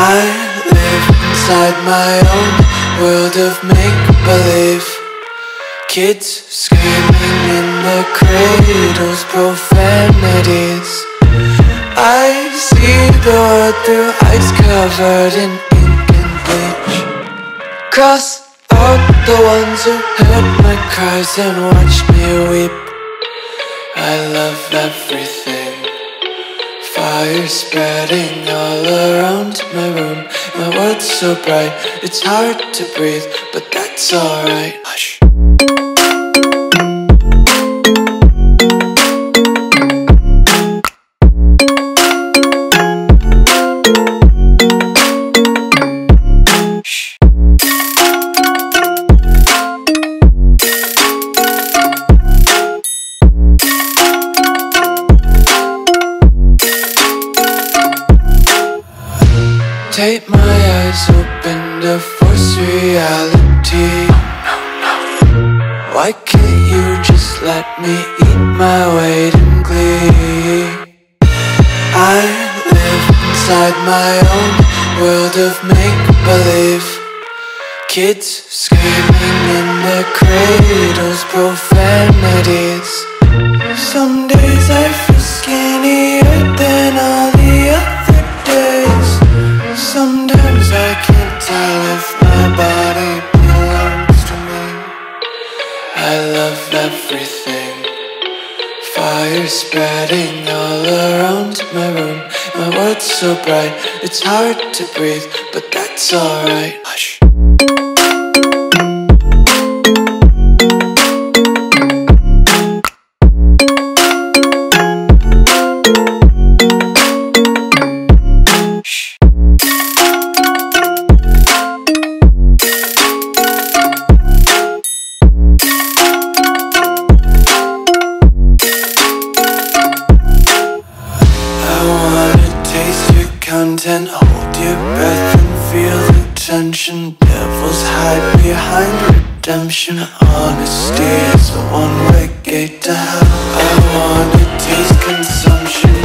I live inside my own world of make-believe. Kids screaming in the cradles, profanities. I see the world through eyes covered in ink and bleach. Cross out the ones who heard my cries and watched me weep. I love everything. Fire spreading all around my room. My world's so bright, it's hard to breathe, but that's alright. Hush. Tape my eyes open to force reality. Why can't you just let me eat my weight in glee? I live inside my own world of make-believe. Kids screaming in their cradles, profanities. Some days I feel skinnier than all the other days. Sometimes I can't tell if my body belongs to me. I love everything. Fire spreading all around my room. My world's so bright, it's hard to breathe, but that's alright. Hush. Content, hold your breath and feel the tension. Devils hide behind redemption. Honesty is a one-way gate to hell. I wanna taste consumption.